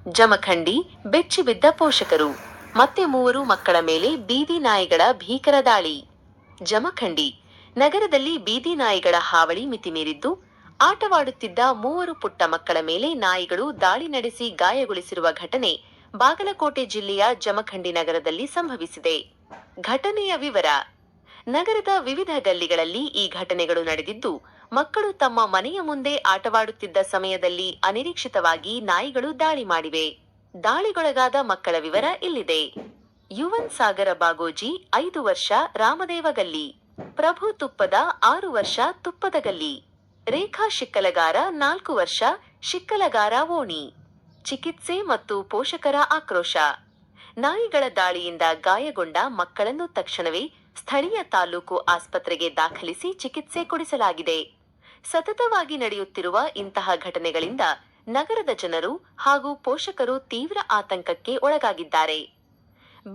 ಜಮಖಂಡಿ ಬೆಚ್ಚಿಬಿದ್ದ ಪೋಷಕರು ಮತ್ತೆ 3 ಮಕ್ಕಳ ಮೇಲೆ ಬೀದಿ ನಾಯಿಗಳ ಭೀಕರ ದಾಳಿ. ಜಮಖಂಡಿ ನಗರದಲ್ಲಿ ಬೀದಿ ನಾಯಿಗಳ ಹಾವಳಿ ಮಿತಿಮೀರಿದ್ದು, ಆಟವಾಡುತ್ತಿದ್ದ 3 ಪುಟ್ಟ ಮಕ್ಕಳ ಮೇಲೆ ನಾಯಿಗಳು ದಾಳಿ ನಡೆಸಿ ಗಾಯಗೊಳಿಸಿರುವ ಘಟನೆ ಬಾಗಲಕೋಟೆ ಜಿಲ್ಲೆಯ ಜಮಖಂಡಿ ನಗರದಲ್ಲಿ ಸಂಭವಿಸಿದೆ. ಘಟನೆಯ ವಿವರ: ನಗರದ ವಿವಿಧ ಗಲ್ಲಿಗಳಲ್ಲಿ ಈ ಘಟನೆಗಳು ನಡೆದಿದ್ದು, ಮಕ್ಕಳು ತಮ್ಮ ಮನೆಯ ಮುಂದೆ ಆಟವಾಡುತ್ತಿದ್ದ ಸಮಯದಲ್ಲಿ ಅನಿರೀಕ್ಷಿತವಾಗಿ ನಾಯಿಗಳು ದಾಳಿ ಮಾಡಿವೆ. ದಾಳಿಗೊಳಗಾದ ಮಕ್ಕಳ ವಿವರ ಇಲ್ಲಿದೆ. ಯುವನ್ ಸಾಗರ ಬಾಗೋಜಿ 5 ವರ್ಷ ರಾಮದೇವಗಲ್ಲಿ, ಪ್ರಭು ತುಪ್ಪದ 6 ವರ್ಷ ತುಪ್ಪದಗಲ್ಲಿ, ರೇಖಾ ಶಿಕ್ಕಲಗಾರ 4 ವರ್ಷ ಶಿಕ್ಕಲಗಾರ ಓಣಿ. ಚಿಕಿತ್ಸೆ ಮತ್ತು ಪೋಷಕರ ಆಕ್ರೋಶ: ನಾಯಿಗಳ ದಾಳಿಯಿಂದ ಗಾಯಗೊಂಡ ಮಕ್ಕಳನ್ನು ತಕ್ಷಣವೇ ಸ್ಥಳೀಯ ತಾಲೂಕು ಆಸ್ಪತ್ರೆಗೆ ದಾಖಲಿಸಿ ಚಿಕಿತ್ಸೆ ಕೊಡಿಸಲಾಗಿದೆ. ಸತತವಾಗಿ ನಡೆಯುತ್ತಿರುವ ಇಂತಹ ಘಟನೆಗಳಿಂದ ನಗರದ ಜನರು ಹಾಗೂ ಪೋಷಕರು ತೀವ್ರ ಆತಂಕಕ್ಕೆ ಒಳಗಾಗಿದ್ದಾರೆ.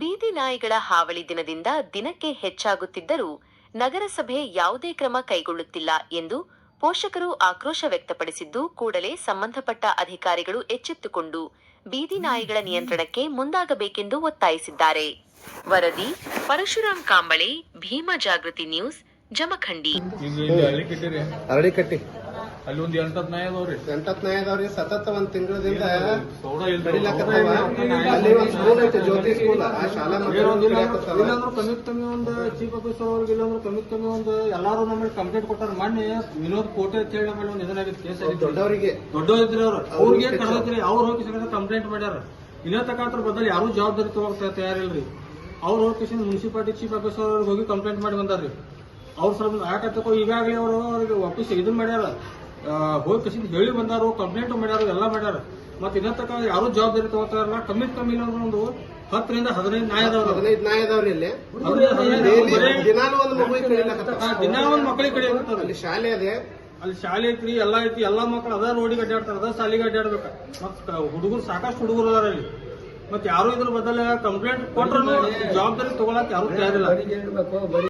ಬೀದಿ ನಾಯಿಗಳ ಹಾವಳಿ ದಿನದಿಂದ ದಿನಕ್ಕೆ ಹೆಚ್ಚಾಗುತ್ತಿದ್ದರೂ ನಗರಸಭೆ ಯಾವುದೇ ಕ್ರಮ ಕೈಗೊಳ್ಳುತ್ತಿಲ್ಲ ಎಂದು ಪೋಷಕರು ಆಕ್ರೋಶ ವ್ಯಕ್ತಪಡಿಸಿದ್ದು, ಕೂಡಲೇ ಸಂಬಂಧಪಟ್ಟ ಅಧಿಕಾರಿಗಳು ಎಚ್ಚೆತ್ತುಕೊಂಡು ಬೀದಿ ನಾಯಿಗಳ ನಿಯಂತ್ರಣಕ್ಕೆ ಮುಂದಾಗಬೇಕೆಂದು ಒತ್ತಾಯಿಸಿದ್ದಾರೆ. ವರದಿ: ಪರಶುರಾಮ್ ಕಾಂಬಳೆ, ಭೀಮ ಜಾಗೃತಿ ನ್ಯೂಸ್, ಜಮಖಂಡಿ. ಅರಳಿಕಟ್ಟಿ ಅಲ್ಲಿ ಒಂದು 8 ನಾಯಿ ಅದಾವ್ರಿ. ಸತತ 1 ತಿಂಗಳಿಂದ ಅಲ್ಲಿ ಒಂದು ಸ್ಕೂಲ್ ಐತೆ, ಜ್ಯೋತಿ ಸ್ಕೂಲ್. ಆ ಶಾಲಾ ಇಲ್ಲಾಂದ್ರೂ ಕಮ್ಮಿ ಒಂದು ಚೀಫ್ ಆಫೀಸರ್ ಅವ್ರಿಗೆ ಇಲ್ಲಾಂದ್ರೂ ಕಮ್ಮಿ ಒಂದು ಎಲ್ಲಾರು ನಮ್ಮಲ್ಲಿ ಕಂಪ್ಲೇಂಟ್ ಕೊಟ್ಟಾರ. ಮೊನ್ನೆ ವಿನೋದ್ ಕೋಟೆ ಅಂತ ಹೇಳಿ ನಮ್ಮಲ್ಲಿ ಒಂದು ಇದನ್ನಾಗಿತ್ತು, ಕೇಸ್ ಆಗಿತ್ತು. ದೊಡ್ಡವರಿದ್ರಿ ಅವ್ರಿಗೆ ಕಳೆದ್ರಿ, ಅವ್ರು ಹೋಗಿ ಕಂಪ್ಲೇಂಟ್ ಮಾಡ್ಯಾರ. ಇನ್ನೇ ತಕಾತ್ರ ಬದಲು ಯಾರು ಜವಾಬ್ದಾರಿ ತಗೋಕ್ ತಯಾರಿಲ್ರಿ. ಅವ್ರು ಹೋಗಿ ಮುನ್ಸಿಪಾಲಿಟಿ ಚೀಫ್ ಆಫೀಸರ್ ಅವ್ರಿಗೆ ಹೋಗಿ ಕಂಪ್ಲೇಂಟ್ ಮಾಡಿ ಬಂದಾರ್ರಿ. ಅವ್ರು ಸ್ವಲ್ಪ ಯಾಕಂತ ಈಗಾಗಲೇ ಅವರು ಅವ್ರಿಗೆ ವಾಪಸ್ ಇದನ್ ಮಾಡ್ಯಾರ, ಹೋಗಿ ಕಸಿಂದ ಹೇಳಿ ಬಂದಾರು, ಕಂಪ್ಲೇಂಟ್ ಮಾಡ್ಯಾರ, ಎಲ್ಲ ಮಾಡ್ಯಾರ. ಮತ್ತೆ ಇನ್ನೂ ತಕ ಯಾರು ಜವಾಬ್ದಾರಿ ತಗೋತಾರಲ್ಲ. ಕಮ್ಮಿ ಇಲ್ಲ ಅಂದ್ರೆ ಒಂದು 10 ರಿಂದ 15 ನಾಯಿ ಅದಾವ್ರಿ. 15 ನಾಯಿ ಅದಾವ್ರಿ. ಇಲ್ಲಿ ದಿನಾಲು ಒಂದು ಮಕ್ಕಳಿಗೆ ಕಡೆ ಅಲ್ಲಿ ಶಾಲೆ ಅದೇ, ಅಲ್ಲಿ ಶಾಲೆ ಐತ್ರಿ, ಎಲ್ಲ ಐತಿ. ಎಲ್ಲಾ ಮಕ್ಕಳು ಅದ ರೋಡಿಗೆ ಅಡ್ಡಾಡ್ತಾರ, ಅದ ಶಾಲೆಗೆ ಅಡ್ಡಾಡ್ಬೇಕ. ಮತ್ ಹುಡುಗರು ಸಾಕಷ್ಟು ಹುಡುಗರು ಅದಾರ ಇಲ್ಲಿ. ಮತ್ತೆ ಯಾರು ಇದ್ರ ಬದಲ ಕಂಪ್ಲೇಂಟ್ ಕೊಟ್ರು ಜವಾಬ್ದಾರಿ ತಗೊಳಕ್ ಯಾರು ತಯಾರಿಲ್ಲ.